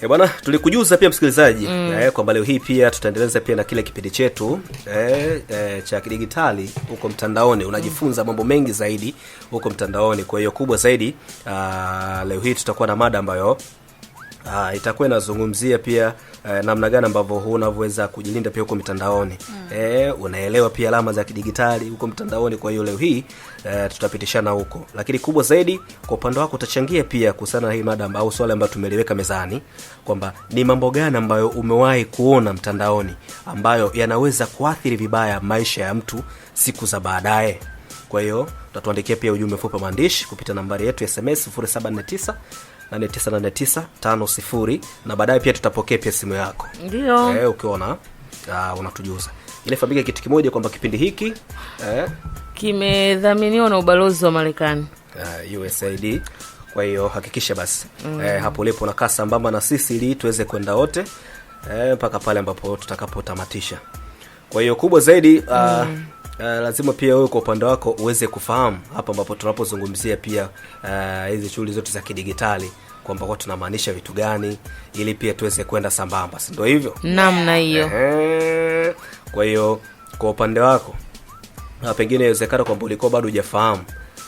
Bwana, tulikujuza pia msikilizaji kwamba leo hii pia tutaendeleza pia na kile kipindi chetu cha kidigitali huko mtandaoni. Unajifunza mambo mengi zaidi huko mtandaoni. Kwa hiyo kubwa zaidi leo hii tutakuwa na mada ambayo itakuwa inazungumzia pia namna gani ambavyo unaweza kujilinda pia huko mtandaoni. Unaelewa pia alama za kidigitali huko mtandaoni. Kwa hiyo leo hii tutapitishana huko. Lakini kubwa zaidi kwa upande wako utachangia pia kuhusiana na hii mada au swali ambalo tumeliweka mezani kwamba ni mambo gani ambayo umewahi kuona mtandaoni ambayo yanaweza kuathiri vibaya maisha ya mtu siku za baadaye. Kwa hiyo utatuandikia pia ujumbe mfupi maandishi kupitia nambari yetu ya SMS 0749 898950 na baadaye pia tutapokea pia simu yako. Ndio. Ukiona unatujuza. Ile fahamike kitu kimoja kwamba kipindi hiki kimedhaminiwa na ubalozi wa Marekani, USAID. Kwa hiyo hakikisha basi hapo ulipo unakaa sambamba na sisi ili tuweze kwenda wote mpaka pale ambapo tutakapotamatisha. Kwa hiyo kubwa zaidi lazima pia wewe kwa upande wako uweze kufahamu hapa ambapo tunapozungumzia pia hizi shughuli zote za kidigitali kwamba kwa tunamaanisha vitu gani ili pia tuweze kwenda sambamba, si ndio hivyo? Namna hiyo. Kwa hiyo kwa upande wako pengine inawezekana kwamba ulikuwa bado hujafahamu.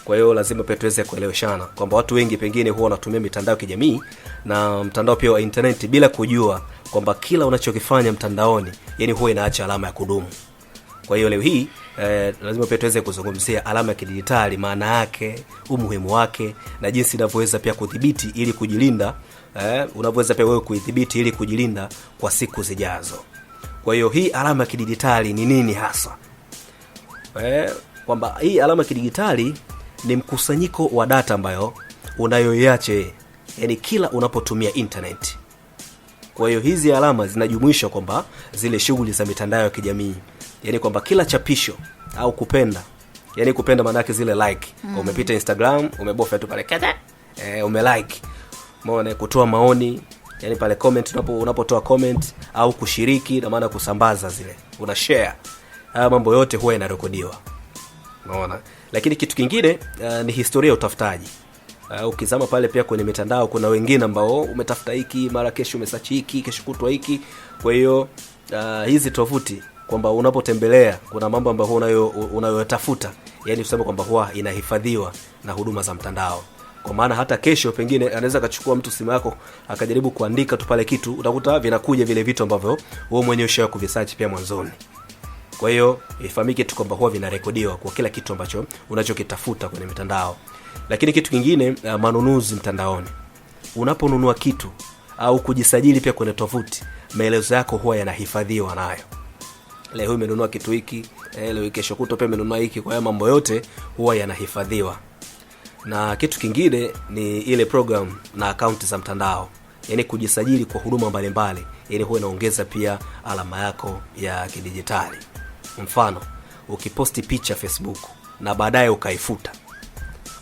Kwa hiyo lazima pia tuweze kueleweshana kwamba watu wengi pengine huwa wanatumia mitandao ya kijamii na mtandao pia wa internet bila kujua kwamba kila unachokifanya mtandaoni yani huwa inaacha alama ya kudumu. Kwa hiyo leo hii lazima pia tuweze kuzungumzia alama ya kidijitali, maana yake, umuhimu wake na jinsi inavyoweza pia kudhibiti ili kujilinda. Unaweza pia wewe kuidhibiti ili kujilinda kwa siku zijazo. Kwa hiyo hii alama ya kidijitali ni nini hasa? Kwamba hii alama ya kidijitali ni mkusanyiko wa data ambayo unayoiacha yani kila unapotumia internet. Kwa hiyo hizi alama zinajumuisha kwamba zile shughuli za mitandao ya kijamii. Yani kwamba kila chapisho au kupenda. Yani kupenda maana yake zile like. Umepita Instagram, umebofya tu pale kadha. Umelike. Umeona kutoa maoni, yani pale comment unapotoa comment au kushiriki na maana kusambaza zile. Una share. Haya mambo yote huwa yanarekodiwa. Unaona? Lakini kitu kingine ni historia ya utafutaji. Ukizama pale pia kwenye mitandao kuna wengine ambao umetafuta hiki, mara kesho umesearch hiki, kesho kutwa hiki. Kwa hiyo hizi tovuti kwamba unapotembelea kuna mambo ambayo unayotafuta, yani tuseme kwamba huwa inahifadhiwa na huduma za mtandao. Kwa maana hata kesho pengine anaweza akachukua mtu simu yako akajaribu kuandika tu pale kitu, utakuta vinakuja vile vitu ambavyo wewe mwenyewe ushawahi kuvisearch pia mwanzoni. Kwa hiyo ifahamike tu kwamba huwa vinarekodiwa kwa kila kitu ambacho unachokitafuta kwenye mitandao. Lakini kitu kingine, manunuzi mtandaoni. Unaponunua kitu au kujisajili pia kwenye tovuti, maelezo yako huwa yanahifadhiwa nayo. Leo umenunua kitu hiki, leo kesho kutwa pia umenunua hiki, kwa hiyo mambo yote huwa yanahifadhiwa. Na kitu kingine ni ile program na account za mtandao. Yani kujisajili kwa huduma mbalimbali, yani huwa inaongeza pia alama yako ya kidijitali. Mfano, ukiposti picha Facebook na baadaye ukaifuta.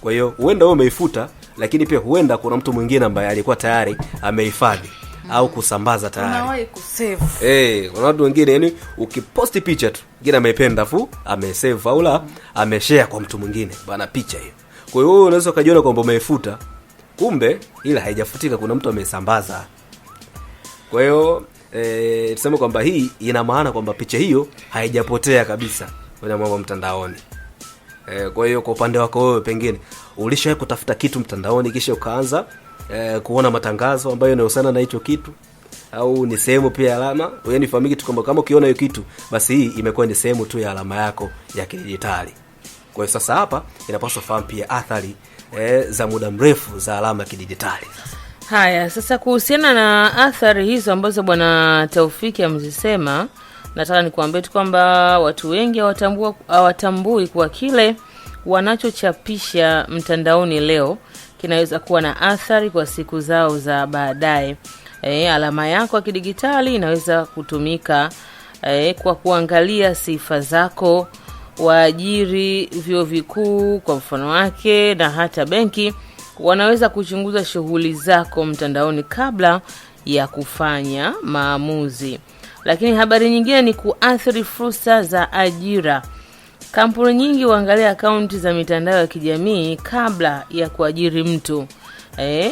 Kwa hiyo huenda wewe umeifuta, lakini pia huenda kuna mtu mwingine ambaye alikuwa tayari amehifadhi au kusambaza tayari. Unawahi kusave. Kuna watu wengine yani ukiposti picha tu, mwingine amependa fu, amesave au la, ameshare kwa mtu mwingine bana picha hiyo. Kwa hiyo wewe unaweza kujiona kwamba umeifuta, kumbe ila haijafutika, kuna mtu amesambaza. Kwa hiyo tuseme kwamba hii ina maana kwamba picha hiyo haijapotea kabisa kwenye mambo mtandaoni. Kwa hiyo kwa upande wako wewe pengine ulishawahi kutafuta kitu mtandaoni kisha ukaanza kuona matangazo ambayo yanahusiana na hicho kitu au ni sehemu pia alama, yani fahamiki tu kwamba kama ukiona hiyo kitu basi hii imekuwa ni sehemu tu ya alama yako ya kidijitali. Kwa hiyo sasa hapa inapaswa fahamu pia athari za muda mrefu za alama ya kidijitali. Haya, sasa kuhusiana na athari hizo ambazo bwana Taufiki amezisema, nataka nikuambie tu kwamba watu wengi hawatambui kwa kile wanachochapisha mtandaoni leo kinaweza kuwa na athari kwa siku zao za baadaye. Alama yako ya kidijitali inaweza kutumika kwa kuangalia sifa zako. Waajiri, vyuo vikuu kwa mfano wake na hata benki wanaweza kuchunguza shughuli zako mtandaoni kabla ya kufanya maamuzi. Lakini habari nyingine ni kuathiri fursa za ajira. Kampuni nyingi huangalia akaunti za mitandao ya kijamii kabla ya kuajiri mtu.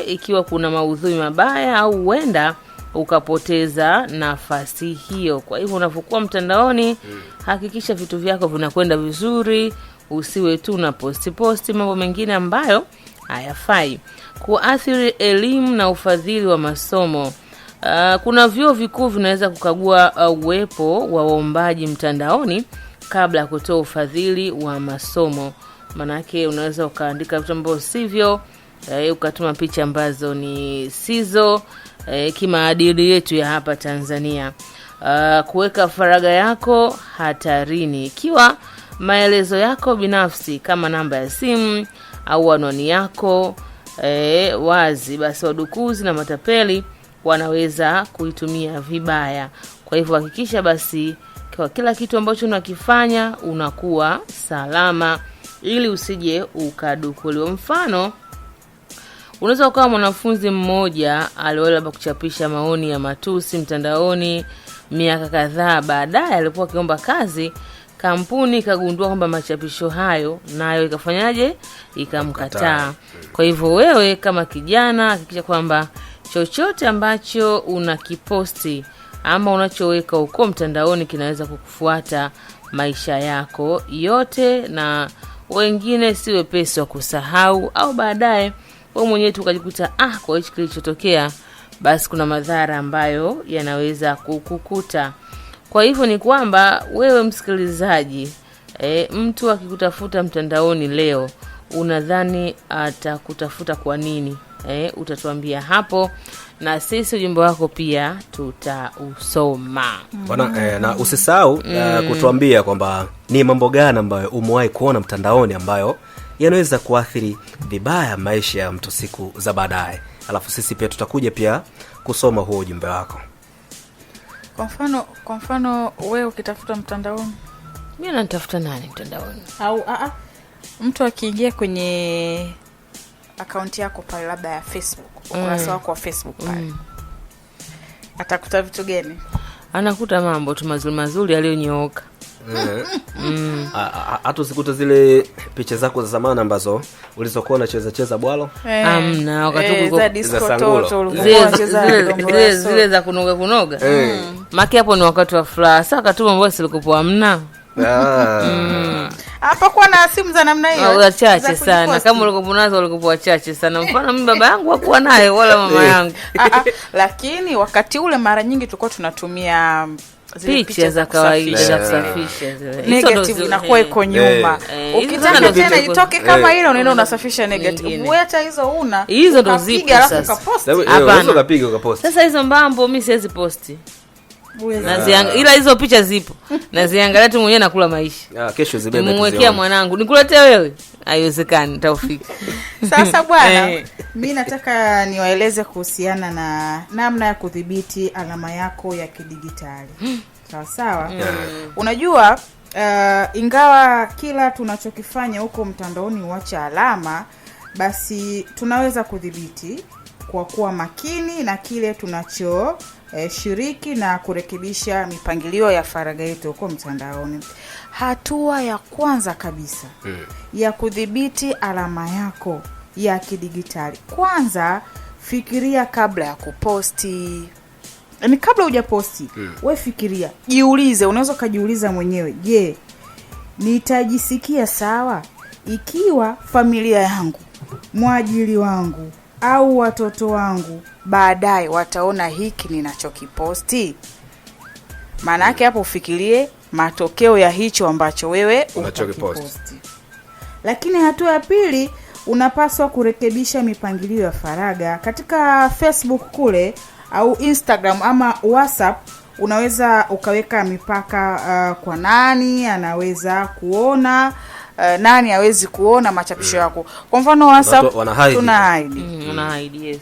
Ikiwa kuna maudhui mabaya au huenda ukapoteza nafasi hiyo. Kwa hivyo unapokuwa mtandaoni, hakikisha vitu vyako vinakwenda vizuri, usiwe tu na posti mambo mengine ambayo hayafai. Kuathiri elimu na ufadhili wa masomo. Kuna vyuo vikuu vinaweza kukagua uwepo wa waombaji mtandaoni kabla ya kutoa ufadhili wa masomo. Manake unaweza ukaandika vitu ambavyo sivyo, ukatuma picha ambazo ni sizo kimaadili yetu ya hapa Tanzania. Kuweka faragha yako hatarini. Ikiwa maelezo yako binafsi kama namba ya simu au anwani yako wazi, basi wadukuzi na matapeli wanaweza kuitumia vibaya. Kwa hivyo hakikisha basi kwa kila kitu ambacho unakifanya unakuwa salama ili usije ukadukuliwa. Mfano, unaweza ukawa mwanafunzi mmoja aliweza kuchapisha maoni ya matusi mtandaoni miaka kadhaa baadaye alipokuwa akiomba kazi, kampuni ikagundua kwamba machapisho hayo nayo ikafanyaje, ikamkataa. Kwa hivyo wewe kama kijana hakikisha kwamba chochote ambacho unakiposti ama unachoweka huko mtandaoni kinaweza kukufuata maisha yako yote, na wengine si wepesi wa kusahau, au baadaye wewe mwenyewe tukajikuta kwa hicho kilichotokea, basi kuna madhara ambayo yanaweza kukukuta. Kwa hivyo ni kwamba wewe msikilizaji, mtu akikutafuta mtandaoni leo, unadhani atakutafuta kwa nini? Utatuambia hapo na sisi ujumbe wako pia tutausoma. Bwana, na usisahau kutuambia kwamba ni mambo gani ambayo umewahi kuona mtandaoni ambayo yanaweza kuathiri vibaya maisha ya mtu siku za baadaye. Alafu sisi pia tutakuja pia kusoma huo ujumbe wako. Kwa mfano wewe ukitafuta mtandaoni, mimi natafuta nani mtandaoni? Au mtu akiingia kwenye akaunti yako pale labda ya Facebook, ukurasa wako wa Facebook pale, atakuta vitu gani? Anakuta mambo tu mazuri aliyonyooka. Hata usikute zile picha zako za zamani ambazo ulizokuwa unacheza bwalo. Amna, wakati za disco toto zile za kunoga. Maki hapo ni wakati wa furaha. Sasa katuma mbona silikupo amna. Hapa kwa na simu za namna hiyo wachache sana. Kama ulikopo nazo ulikopo wachache sana. Mfano mimi baba yangu hakuwa naye wala mama yangu. Lakini wakati ule mara nyingi tulikuwa tunatumia picha za kawaida za kusafisha zile. Negative inakuwa iko nyuma. Ukitaka tena itoke kama ile unaenda unasafisha negative. Wewe hata hizo ndo zipo sasa. Unaweza kupiga ukapost. Sasa hizo mbambo mimi siwezi posti. Ila hizo picha zipo. Naziangalia tu mwenyewe nakula maisha. Kesho zibebe. Nimwekea mwanangu. Nikuletee wewe? Haiwezekani, Taufiki. Sasa bwana, mimi nataka niwaeleze kuhusiana na namna ya kudhibiti alama yako ya kidigitali. Sawa? Unajua, ingawa kila tunachokifanya huko mtandaoni huacha alama, basi tunaweza kudhibiti kwa kuwa makini na kile tunacho shiriki na kurekebisha mipangilio ya faragha yetu huko mtandaoni. Hatua ya kwanza kabisa ya kudhibiti alama yako ya kidigitali, kwanza fikiria kabla ya kuposti. Yaani kabla hujaposti, wewe fikiria, jiulize, unaweza kujiuliza mwenyewe, je, nitajisikia sawa ikiwa familia yangu, mwajiri wangu au watoto wangu baadaye wataona hiki ninachokiposti? Maana yake hapo ufikirie matokeo ya hicho ambacho wewe unachokiposti. Lakini hatua ya pili, unapaswa kurekebisha mipangilio ya faragha. Katika Facebook kule au Instagram ama WhatsApp, unaweza ukaweka mipaka kwa nani anaweza kuona, nani hawezi kuona machapisho yako. Kwa mfano WhatsApp unahide, yes.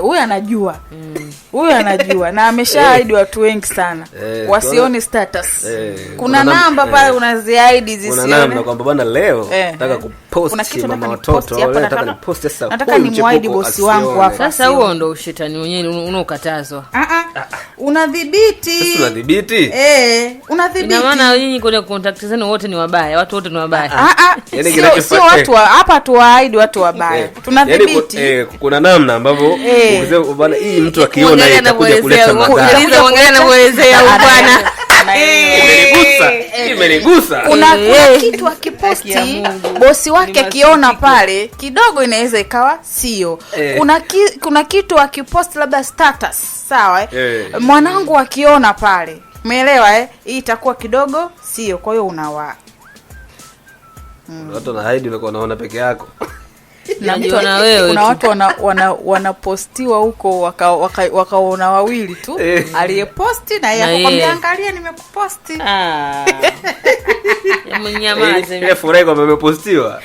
Huyu anajua. Huyu anajua na ameshahide watu wengi sana. Wasione status. Kuna namba pale unazihide zisione. Kuna namba kwamba bwana leo nataka kupost mama watoto, leo nataka nipost sasa. Nataka ni muahidi bosi wangu hapa. Sasa huo ndo ushetani wenyewe unaokatazwa. unadhibiti. Sasa unadhibiti? Unadhibiti. Ina maana nyinyi kwenye contact zenu wote ni wabaya, watu wote ni wabaya. Yaani Sio watu hapa tuwaahidi watu wabaya. Tunadhibiti. Yaani kuna namna ambavyo ukisema bwana hii mtu akiona itakuja kuleta madhara. Muongelea na muelezea bwana. Imenigusa. Kuna kitu akiposti bosi wake akiona pale kidogo inaweza ikawa sio. Kuna kitu akiposti labda status, sawa mwanangu akiona pale, umeelewa hii itakuwa kidogo sio, kwa hiyo unawa watu na hide unakuwa unaona peke yako. Najiona wewe. Kuna watu wanapostiwa huko wakaona wawili tu, aliyeposti na yeye akwambia angalia nimekuposti. Mnyamaze. Ile furaha kwamba umepostiwa.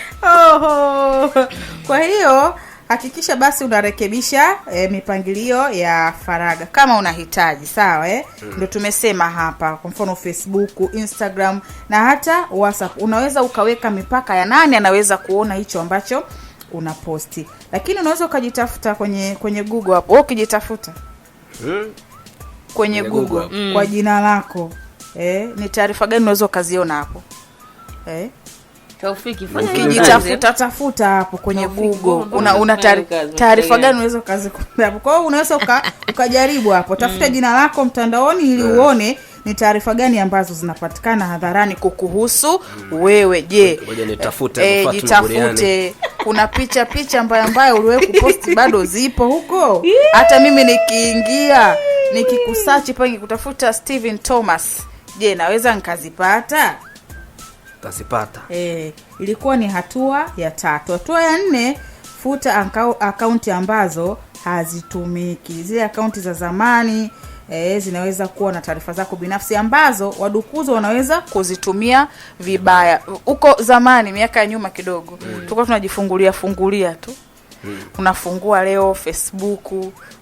Kwa hiyo hakikisha basi unarekebisha mipangilio ya faraga kama unahitaji, sawa ndio tumesema hapa. Kwa mfano Facebook, Instagram na hata WhatsApp unaweza ukaweka mipaka ya nani anaweza kuona hicho ambacho unaposti. Lakini unaweza ukajitafuta kwenye Google hapo. Wewe ukijitafuta kwenye Google kwa jina lako ni taarifa gani unaweza ukaziona hapo? Taufiki, fanya ukijitafuta tafuta hapo kwenye Google una taarifa gani unaweza ukazikuta hapo. Kwa hiyo unaweza ukajaribu hapo, tafuta jina lako mtandaoni ili uone ni taarifa gani ambazo zinapatikana hadharani kukuhusu wewe. Je, ngoja nitafute jitafute. Kuna picha mbaya uliwahi kuposti bado zipo huko. Hata mimi nikiingia nikikusearch pale kutafuta Steven Thomas, je naweza nikazipata? Tasipata. Ilikuwa ni hatua ya 3. Hatua ya 4, futa akaunti ambazo hazitumiki. Zile akaunti za zamani zinaweza kuwa na taarifa zako binafsi ambazo wadukuzi wanaweza kuzitumia vibaya. Huko zamani miaka ya nyuma kidogo tulikuwa tunajifungulia tu. Unafungua leo Facebook,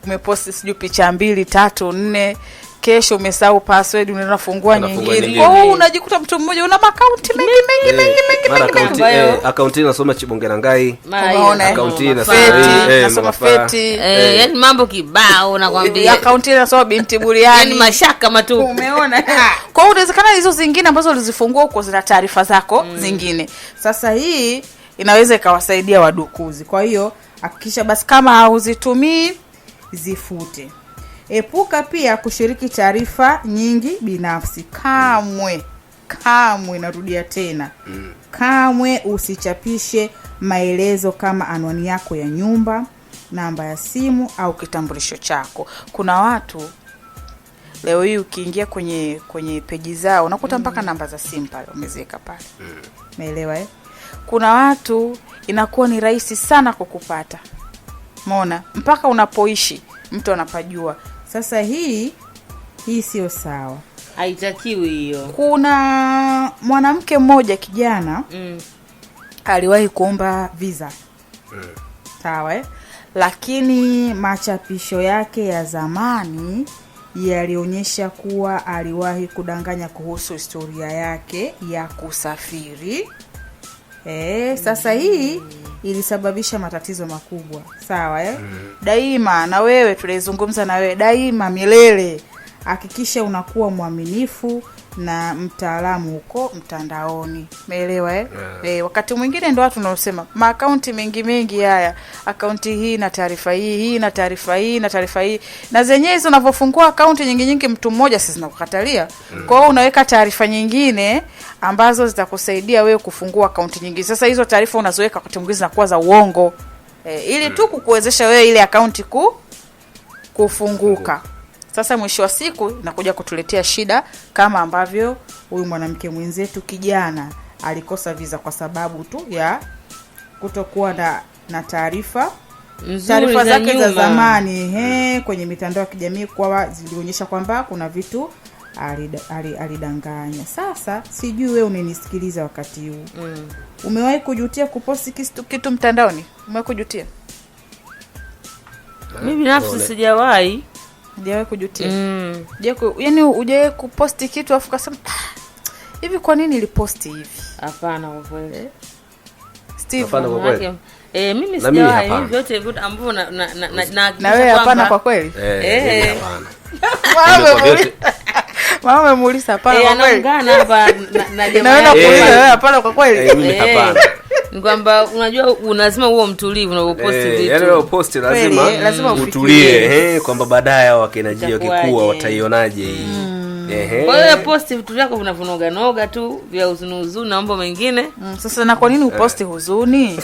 umeposti sijui picha 2, 3, 4, kesho umesahau password unafungua nyingine. Unajikuta mtu mmoja una akaunti mengi. Akaunti inasoma Chibongera Ngai. Akaunti inasoma Feti. Yaani mambo kibao nakwambia. Akaunti inasoma Binti Buriani. Yaani mashaka matupu. Umeona? Kwa hiyo inawezekana hizo zingine ambazo ulizifungua huko zina taarifa zako zingine. Sasa hii inaweza ikawasaidia wadukuzi. Kwa hiyo hakikisha basi kama hauzitumii zifute. Epuka pia kushiriki taarifa nyingi binafsi. Kamwe narudia tena. Kamwe usichapishe maelezo kama anwani yako ya nyumba, namba ya simu au kitambulisho chako. Kuna watu leo hii ukiingia kwenye peji zao unakuta mpaka namba za simu pale umeziweka pale. Umeelewa Kuna watu inakuwa ni rahisi sana kukupata. Umeona? Mpaka unapoishi mtu anapajua. Sasa hii sio sawa. Haitakiwi hiyo. Kuna mwanamke mmoja kijana aliwahi kuomba visa. Sawa lakini machapisho yake ya zamani yalionyesha kuwa aliwahi kudanganya kuhusu historia yake ya kusafiri. Sasa hii ilisababisha matatizo makubwa. Sawa Daima na wewe tulizungumza na wewe daima milele hakikisha unakuwa mwaminifu na mtaalamu huko mtandaoni. Umeelewa wakati mwingine ndio watu wanaosema akaunti mengi haya, akaunti hii na taarifa hii na taarifa hii na taarifa hii, na zenyewe hizo unavofungua akaunti nyingi mtu mmoja sisi tunakukatalia. Kwa hiyo unaweka taarifa nyingine ambazo zitakusaidia wewe kufungua akaunti nyingi. Sasa hizo taarifa unazoweka wakati mwingine zinakuwa za uongo ili tu kukuwezesha wewe ile akaunti kufunguka. Sasa mwisho wa siku inakuja kutuletea shida kama ambavyo huyu mwanamke mwenzetu kijana alikosa visa kwa sababu tu ya kutokuwa na taarifa zake za zamani kwenye mitandao ya kijamii kwa zilionyesha kwamba kuna vitu alidanganya. Sasa sijui wewe unanisikiliza wakati huu. Umewahi kujutia kuposti kitu mtandaoni? Umewahi kujutia? Mimi binafsi sijawahi. Hujawahi kujutia? Yaani hujawahi kuposti kitu afu kasema hivi kwa nini niliposti hivi? Hapana kwa kweli. Steve. Hapana kwa kweli. Mimi Na mimi sijawahi hapana. vyote ambavyo Na wewe hapana kwa kweli? Mimi hapana. Mama amemuuliza hapana kwa kweli. Anaungana hapa na jamaa. Naona kuuliza wewe hapana kwa kweli. Mimi hapana. Ni kwamba unajua lazima uwe mtulivu unapoposti vitu. Yaani unaposti lazima utulie, kwamba baadaye wakinaji wakikua wataionaje hii. Kwa hiyo posti vitu vyako vinavonoga noga tu vya huzuni na mambo mengine. Sasa na kwa nini uposti huzuni?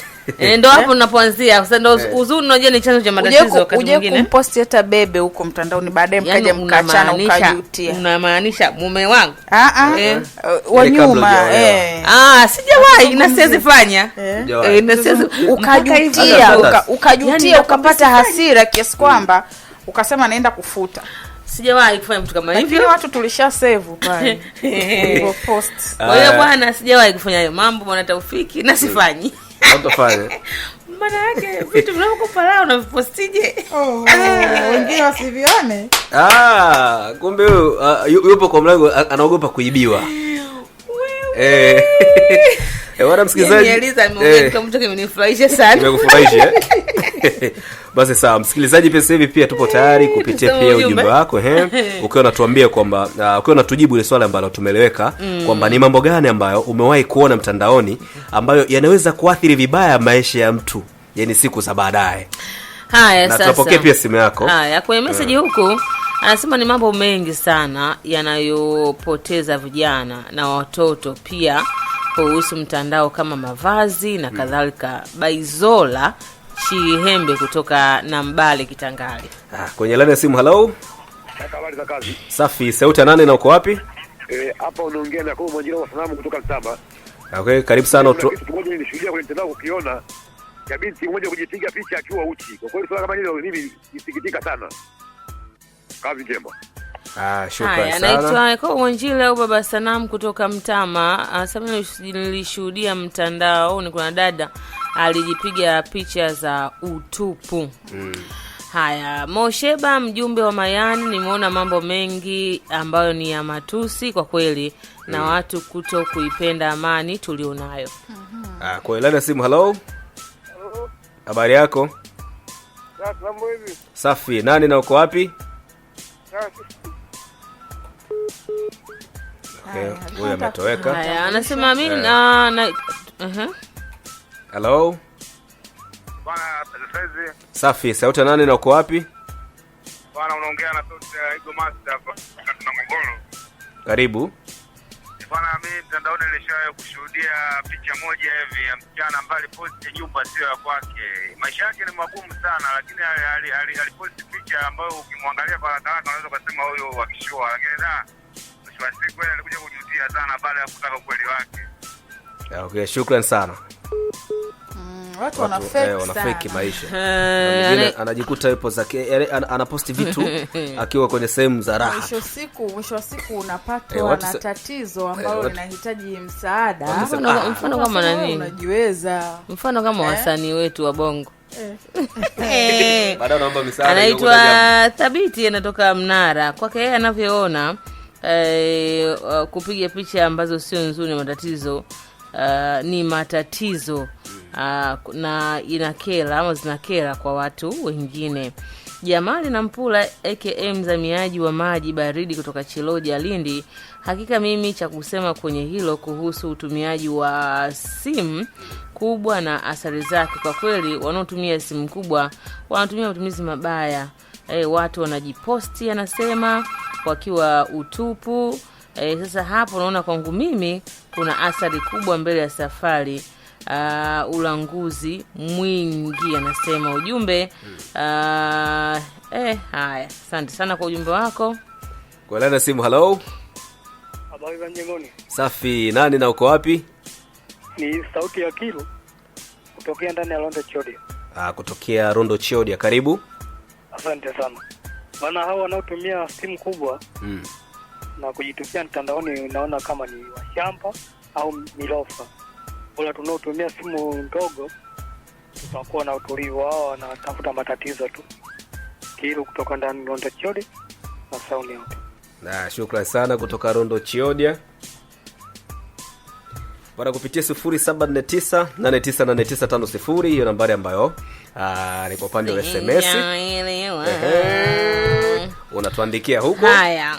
Ndio hapo unapoanzia. Sasa ndio huzuni unajua ni chanzo cha matatizo wakati mwingine. Uje kumposti hata bebe huko mtandaoni baadaye mkaja mkachana ukajutia. Unamaanisha mume wangu? Wa nyuma sijawahi na siwezi fanya. Na siwezi ukajutia ukapata hasira kiasi kwamba ukasema naenda kufuta. Sijawahi kufanya vitu kama hivyo. Lakini watu tulisha save pale. Hivyo post. Kwa hiyo bwana sijawahi kufanya hayo mambo bwana Taufiki na sifanyi. Utafanya. Maana yake vitu vinavyokupa lao na vipostije. Wengine wasivione. Kumbe yupo kwa mlango anaogopa kuibiwa. Wana msikilizaji. Eliza ameongea kama mtu kimenifurahisha sana. Nimekufurahisha. Basi sawa, msikilizaji pia hivi pia tupo tayari kupitia pia ujumbe wako ukiwa unatuambia kwamba ukiwa unatujibu ile swali ambalo tumeeleweka kwamba ni mambo gani ambayo umewahi kuona mtandaoni ambayo yanaweza kuathiri vibaya maisha ya mtu yani siku za baadaye. Haya sasa. Na tutapokea pia simu yako. Haya kwa message huku anasema ni mambo mengi sana yanayopoteza vijana na watoto pia kuhusu mtandao kama mavazi na kadhalika. Baizola Chihembe kutoka Nambale Kitangali. Kwenye line ya simu. Hello. Habari za kazi. Safi, sauti ya nani na uko wapi? Hapa unaongea na kwa Mwanjiro wa Sanamu kutoka Mtamba. Okay, karibu sana. Kitu moja nilishuhudia kwenye mtandao kukiona ya binti mmoja kujipiga picha akiwa uchi. Kwa kweli swala kama hilo mimi nisikitika sana. Kazi njema. Shukrani sana. Anaitwa kwa Mwanjiro au Baba Sanamu kutoka Mtama. Anasema nilishuhudia mtandao ni kuna dada alijipiga picha za utupu. Haya, Mosheba mjumbe wa Mayani, nimeona mambo mengi ambayo ni ya matusi kwa kweli na watu kuto kuipenda amani tulionayo. Kwa ilani ya simu. Hello. Habari yako? Mambo hivi. Safi, nani na uko wapi? Huyu ametoweka. Haya, anasema mimi Hello. Bwana sasa Safi, sauti nani na uko wapi? bwana unaongea na sauti ya Ego Master hapa kutoka Ngongoro. Karibu. Bwana mimi mtandaoni nilishawahi kushuhudia picha moja hivi ya msichana ambaye aliposti nyumba sio ya kwake. Maisha yake ni magumu sana lakini aliposti picha ambayo ukimwangalia kwa haraka unaweza kusema huyo wakishua lakini mwisho wa siku yeye alikuja kujutia sana baada ya kutaka ukweli wake. Okay, shukrani sana. Watu wana fake maisha. Anajikuta yupo zake anaposti vitu akiwa kwenye sehemu za raha. Mwisho wa siku unapatwa na tatizo ambalo linahitaji msaada. Mfano kama nani? Unajiweza. Mfano kama wasanii wetu wa Bongo. Baada naomba msaada. Anaitwa Thabiti anatoka Mnara. Kwake yeye anavyoona kupiga picha ambazo sio nzuri matatizo ni matatizo na inakera ama zinakera kwa watu wengine. Jamali na Mpula aka mzamiaji wa maji baridi kutoka Chiloja Lindi, hakika mimi cha kusema kwenye hilo kuhusu utumiaji wa simu kubwa na athari zake, kwa kweli wanaotumia simu kubwa wanatumia matumizi mabaya. Watu wanajiposti anasema wakiwa utupu. Sasa hapo naona kwangu mimi kuna athari kubwa mbele ya safari. Ulanguzi mwingi anasema ujumbe. Haya, asante sana kwa ujumbe wako. Kwa lana simu. Hello. Habari za njengoni. Safi, nani na uko wapi? Ni sauti ya Kilo kutokea ndani ya Rondo Chiodia. Kutokea Rondo Chiodia, karibu. Asante sana. Bana hao wanaotumia simu kubwa na kujitupia mtandaoni naona kama ni washamba au milofa. Wala tunaotumia simu ndogo tutakuwa na utulivu, wao wanatafuta matatizo tu. Kilo kutoka ndani Rondo Chiodia na sauni yote. Shukrani sana kutoka Rondo Chiodia. Bwana kupitia 0749898950 hiyo nambari ambayo ni kwa upande wa SMS. Unatuandikia huko. Haya.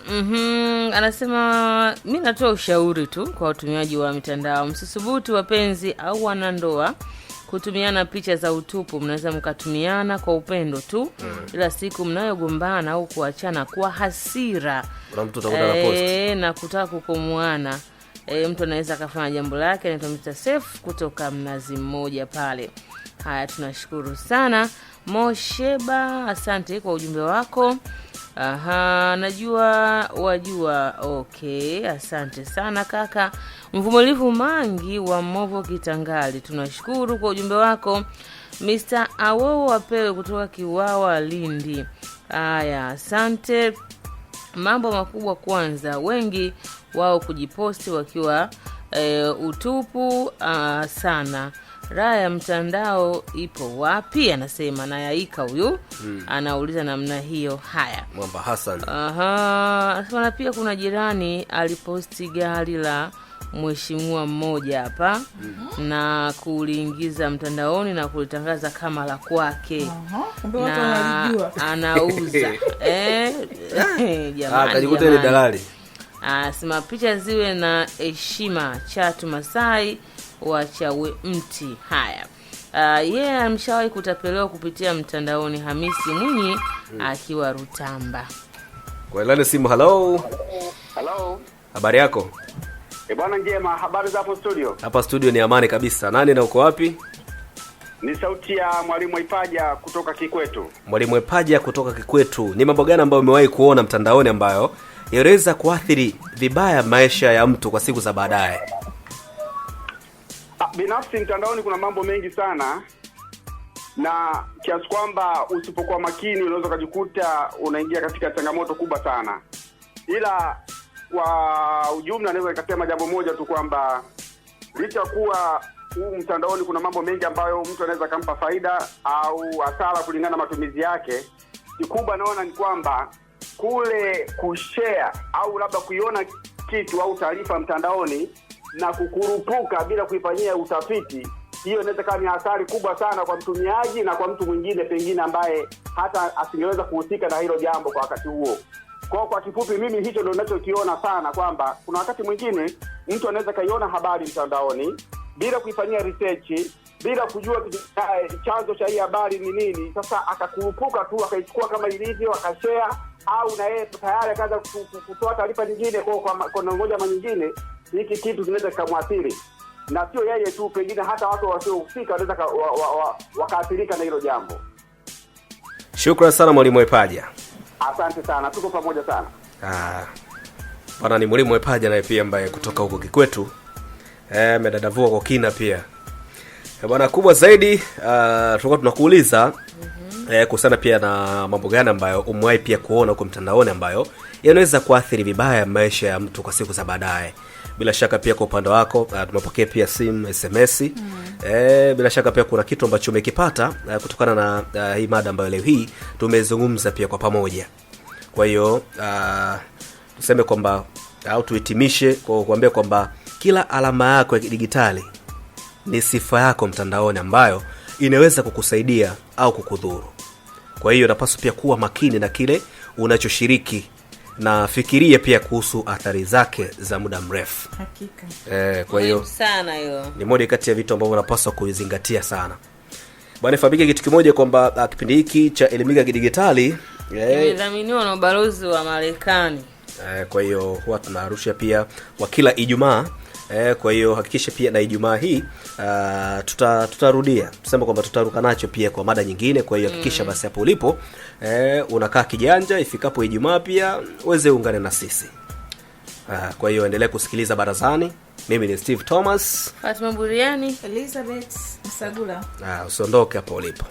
Anasema mimi natoa ushauri tu kwa watumiaji wa mitandao. Msisubutu wapenzi au wanandoa kutumiana picha za utupu. Mnaweza mkatumiana kwa upendo tu, ila siku mnayogombana au kuachana kwa hasira kuna mtu utakuta na post na kutaka kukomuana, mtu anaweza kafanya jambo lake. Anaitwa Mr. Safe kutoka Mnazi Mmoja pale. Haya, tunashukuru sana Mosheba, asante kwa ujumbe wako. Wajua. Okay, asante sana kaka. Mvumilivu Mangi wa Movo Kitangali, tunashukuru kwa ujumbe wako. Mr. Awo wapewe kutoka Kiwawa Lindi. Haya, asante. Mambo makubwa kwanza, wengi wao kujiposti wakiwa utupu sana. Raha ya mtandao ipo wapi? Anasema na Yaika huyu anauliza namna hiyo. Haya, Mwamba Hassan. Anasema pia kuna jirani aliposti gari la mheshimiwa mmoja hapa na kuliingiza mtandaoni na kulitangaza kama la kwake. Kumbe watu wanalijua. Anauza. Jamani. Kajikuta ile dalali. Anasema picha ziwe na heshima. Chatu Masai wachawe mti. Haya. Ameshawahi kutapelewa kupitia mtandaoni. Hamisi Mwinyi akiwa Rutamba. Kwa ilani simu. Hello. Habari yako? Bwana njema, habari za hapo studio? Hapa studio ni amani kabisa. Nani na uko wapi? Ni sauti ya Mwalimu Ipaja kutoka Kikwetu. Mwalimu Ipaja kutoka Kikwetu. Ni mambo gani ambayo umewahi kuona mtandaoni ambayo yanaweza kuathiri vibaya maisha ya mtu kwa siku za baadaye? Binafsi mtandaoni kuna mambo mengi sana, na kiasi kwamba usipokuwa makini unaweza kujikuta unaingia katika changamoto kubwa sana. Ila kwa ujumla naweza nikasema jambo moja tu, kwamba licha kuwa huu mtandaoni kuna mambo mengi ambayo mtu anaweza kumpa faida au hasara kulingana na matumizi yake, kikubwa naona ni kwamba kule kushare au labda kuiona kitu au taarifa mtandaoni na kukurupuka bila kuifanyia utafiti, hiyo inaweza kuwa ni hatari kubwa sana kwa mtumiaji na kwa mtu mwingine pengine ambaye hata asingeweza kuhusika na hilo jambo kwa wakati huo. Kwa kifupi, mimi hicho ndio ninachokiona sana, kwamba kuna wakati mwingine mtu anaweza kaiona habari mtandaoni bila kuifanyia research, bila kujua chanzo cha hii habari ni nini. Sasa akakurupuka tu akaichukua kama ilivyo akashare, au na yeye tayari akaanza kutoa taarifa nyingine kwa ngoja ama nyingine. Hiki kitu kinaweza kumwathiri, na sio yeye tu, pengine hata watu wasiohusika wanaweza wakaathirika na hilo jambo. Shukrani sana Mwalimu Ipaja. Asante sana, tuko pamoja sana. Bwana ni Mwalimu Ipaja naye pia ambaye kutoka huko Kikwetu. Medadavua kwa kina pia. Bwana kubwa zaidi tulikuwa tunakuuliza kuhusiana pia na mambo gani ambayo umewahi pia kuona huko mtandaoni ambayo yanaweza kuathiri vibaya maisha ya mtu kwa siku za baadaye. Bila shaka pia kwa upande wako tumepokea pia simu, SMS. Bila shaka pia kuna kitu ambacho umekipata kutokana na hii mada ambayo leo hii tumezungumza pia kwa pamoja. Kwa hiyo tuseme kwamba au tuhitimishe kwa kuambia kwamba kila alama yako ya digitali ni sifa yako mtandaoni ambayo inaweza kukusaidia au kukudhuru. Kwa hiyo unapaswa pia kuwa makini na kile unachoshiriki, na fikiria pia kuhusu athari zake za muda mrefu. Hakika. Kwa hiyo sana hiyo ni moja kati ya vitu ambavyo unapaswa kuzingatia sana. Bwana fahamike kitu kimoja kwamba kipindi hiki cha Elimika Kidigitali kimedhaminiwa na ubalozi wa Marekani. Kwa hiyo huwa tunarusha pia kwa kila Ijumaa. Kwa hiyo hakikisha pia na Ijumaa hii tutarudia. Tuseme kwamba tutaruka nacho pia kwa mada nyingine. Kwa hiyo hakikisha basi hapo ulipo unakaa kijanja, ifikapo Ijumaa pia uweze ungane na sisi. Kwa hiyo endelea kusikiliza Barazani. Mimi ni Steve Thomas, Fatma Buriani, Elizabeth Msagula. usiondoke hapo ulipo.